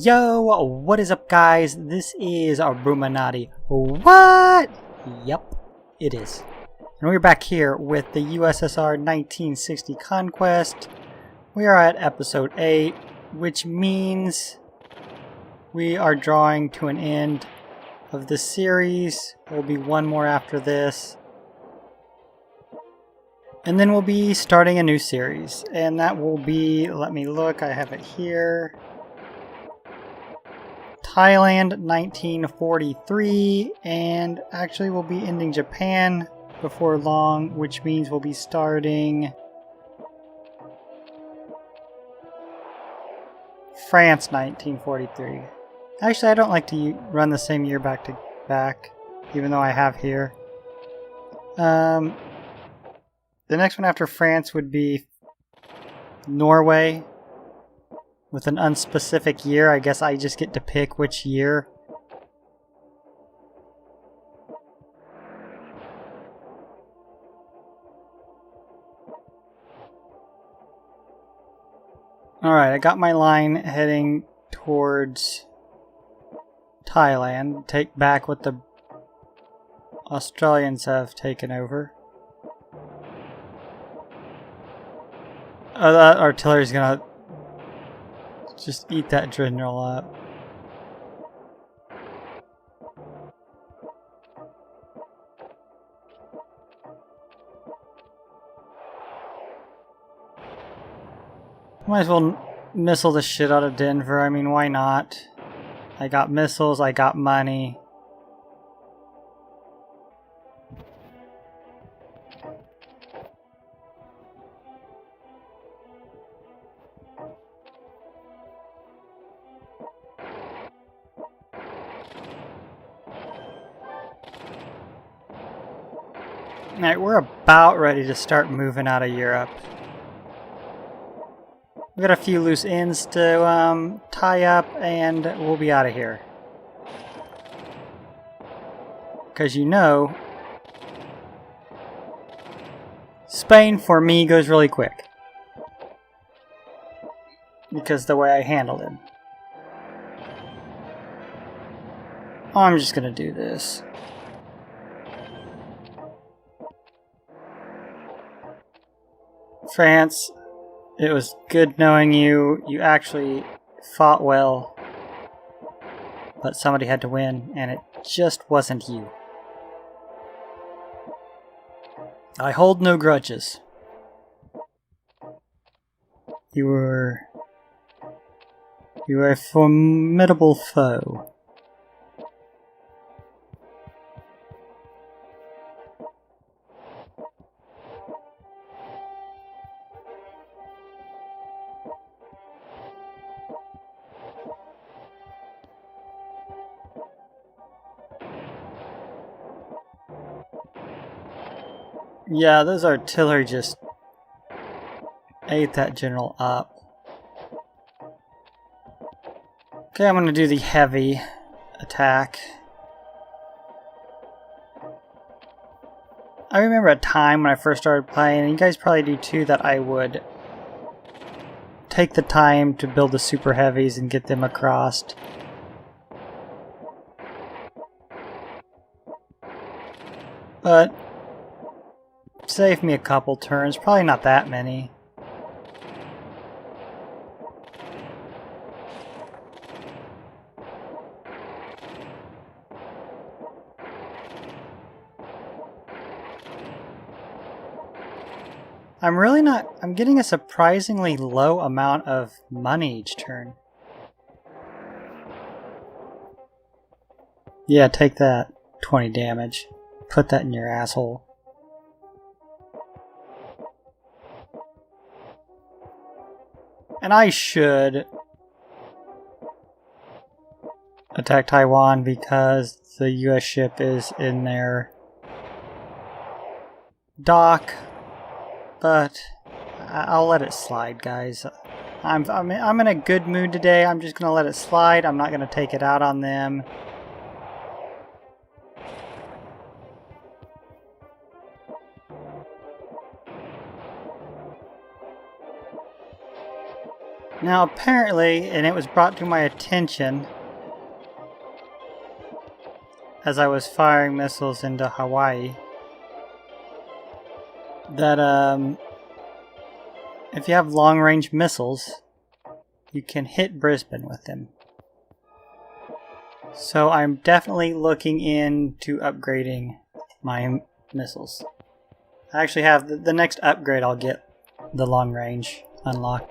Yo, what is up, guys? This is our Bruchminati. What? Yep, it is. And we're back here with the USSR 1960 Conquest. We are at episode 8, which means we are drawing to an end of the series. There will be one more after this. And then we'll be starting a new series. And that will be, let me look, I have it here. Thailand 1943, and actually we'll be ending Japan before long, which means we'll be starting France 1943. Actually, I don't like to run the same year back to back, even though I have here. The next one after France would be Norway. With an unspecific year, I guess I just get to pick which year. Alright, I got my line heading towards Thailand. Take back what the Australians have taken over. Oh, that artillery's gonna just eat that general up. Might as well missile the shit out of Denver. I mean, why not? I got missiles, I got money. Alright, we're about ready to start moving out of Europe. We got a few loose ends to tie up, and we'll be out of here. Because you know, Spain for me goes really quick. Because the way I handled it. I'm just gonna do this. France, it was good knowing you. You actually fought well. But somebody had to win, and it just wasn't you. I hold no grudges. You were a formidable foe. Yeah, those artillery just ate that general up. Okay, I'm gonna do the heavy attack. I remember a time when I first started playing, and you guys probably do too, that I would take the time to build the super heavies and get them across. But save me a couple turns, probably not that many. I'm getting a surprisingly low amount of money each turn. Yeah, take that. 20 damage. Put that in your asshole. And I should attack Taiwan because the US ship is in their dock, but I'll let it slide, guys. I'm in a good mood today. I'm just gonna let it slide. I'm not gonna take it out on them. Now apparently, and it was brought to my attention as I was firing missiles into Hawaii, that if you have long-range missiles, you can hit Brisbane with them. So I'm definitely looking into upgrading my missiles. I actually have the next upgrade, I'll get the long-range unlocked.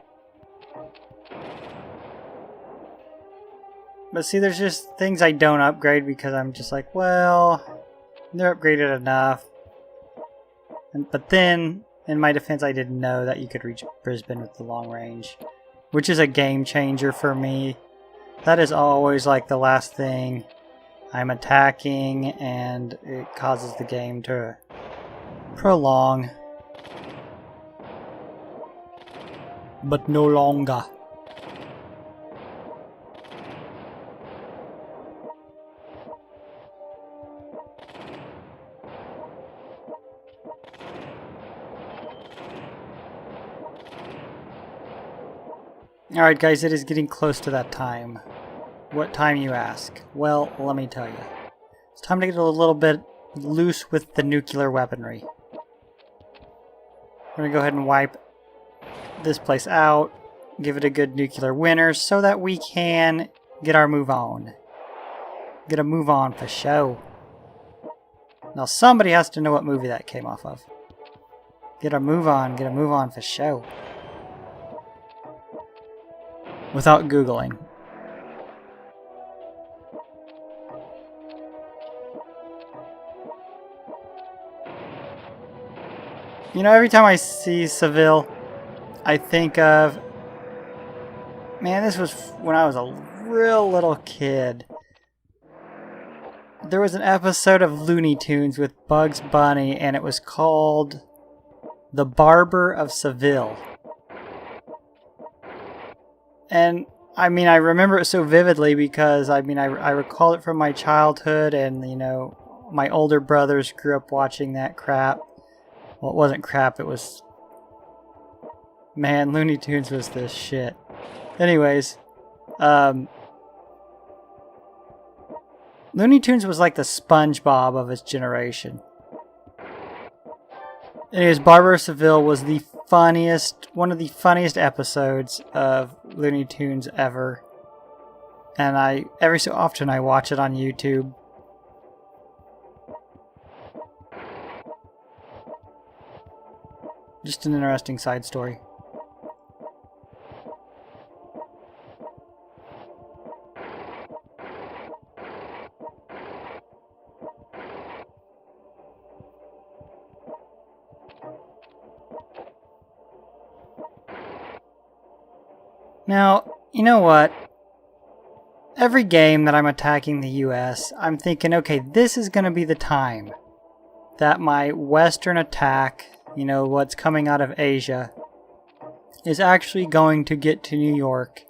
But see, there's just things I don't upgrade because I'm just like, well, they're upgraded enough. But then, in my defense, I didn't know that you could reach Brisbane with the long range, which is a game changer for me. That is always like the last thing I'm attacking, and it causes the game to prolong. But no longer. Alright guys, it is getting close to that time. What time, you ask? Well, let me tell you. It's time to get a little bit loose with the nuclear weaponry. We're going to go ahead and wipe this place out, give it a good nuclear winter so that we can get our move on. Get a move on for show. Now somebody has to know what movie that came off of. Get a move on for show. Without Googling. You know, every time I see Seville, I think of, man, this was when I was a real little kid. There was an episode of Looney Tunes with Bugs Bunny, and it was called The Barber of Seville. And I mean, I remember it so vividly because I recall it from my childhood, and you know, my older brothers grew up watching that crap. Well, it wasn't crap, it was, man, Looney Tunes was the shit. Anyways, Looney Tunes was like the SpongeBob of its generation. Anyways, Barber of Seville was the one of the funniest episodes of Looney Tunes ever. And every so often I watch it on YouTube. Just an interesting side story. Now, you know what? Every game that I'm attacking the US, I'm thinking, okay, this is going to be the time that my Western attack, you know, what's coming out of Asia, is actually going to get to New York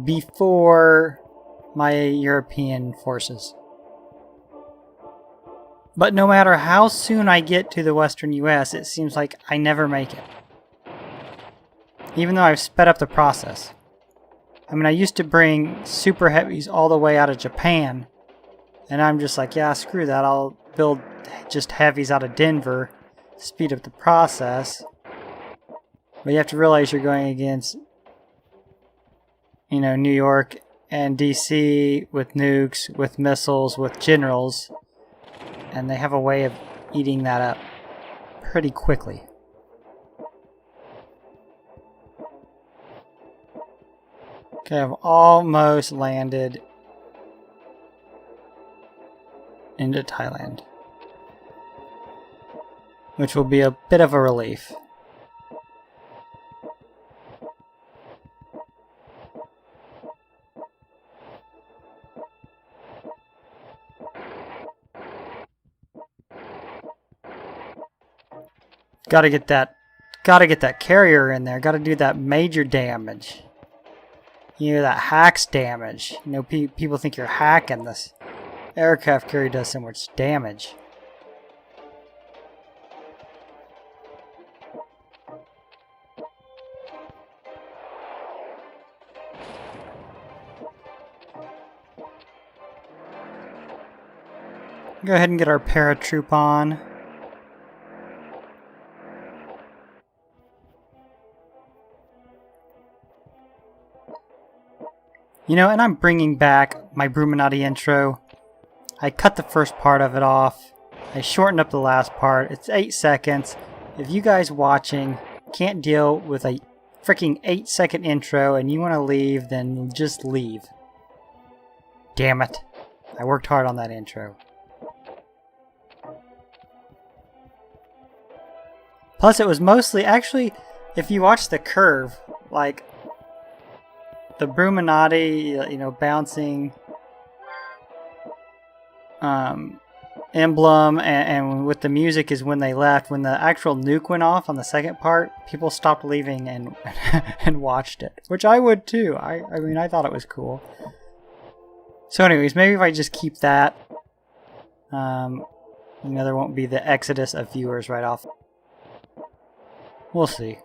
before my European forces. But no matter how soon I get to the Western US, it seems like I never make it. Even though I've sped up the process. I mean, I used to bring super heavies all the way out of Japan, and I'm just like, yeah, screw that, I'll build just heavies out of Denver, speed up the process. But you have to realize you're going against, you know, New York and DC with nukes, with missiles, with generals, and they have a way of eating that up pretty quickly. Okay, I've almost landed into Thailand, which will be a bit of a relief. Gotta get that carrier in there. Gotta do that major damage. You know, that hacks damage. You know, people think you're hacking this. Aircraft carrier does so much damage. Go ahead and get our paratroop on. You know, and I'm bringing back my Bruchminati intro. I cut the first part of it off. I shortened up the last part. It's 8 seconds. If you guys watching can't deal with a freaking 8-second intro and you want to leave, then just leave. Damn it. I worked hard on that intro. Plus it was mostly, actually, if you watch the curve, like the Bruchminati, you know, bouncing emblem and with the music is when they left. When the actual nuke went off on the second part, people stopped leaving and and watched it, which I would too. I mean, I thought it was cool. So anyways, maybe if I just keep that, you know, there won't be the exodus of viewers right off. We'll see.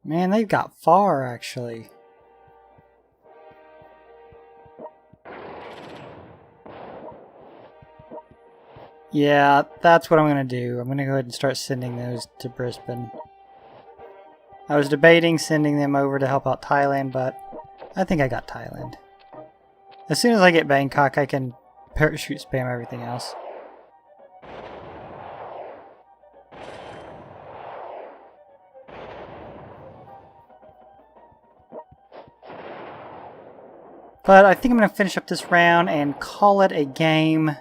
Man, they've got far, actually. Yeah, that's what I'm going to do. I'm going to go ahead and start sending those to Brisbane. I was debating sending them over to help out Thailand, but I think I got Thailand. As soon as I get Bangkok, I can parachute spam everything else. But I think I'm going to finish up this round and call it a game.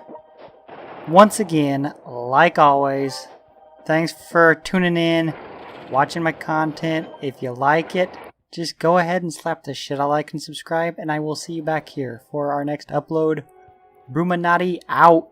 Once again, like always, thanks for tuning in, watching my content. If you like it, just go ahead and slap the shit I like and subscribe, and I will see you back here for our next upload. Bruchminati out.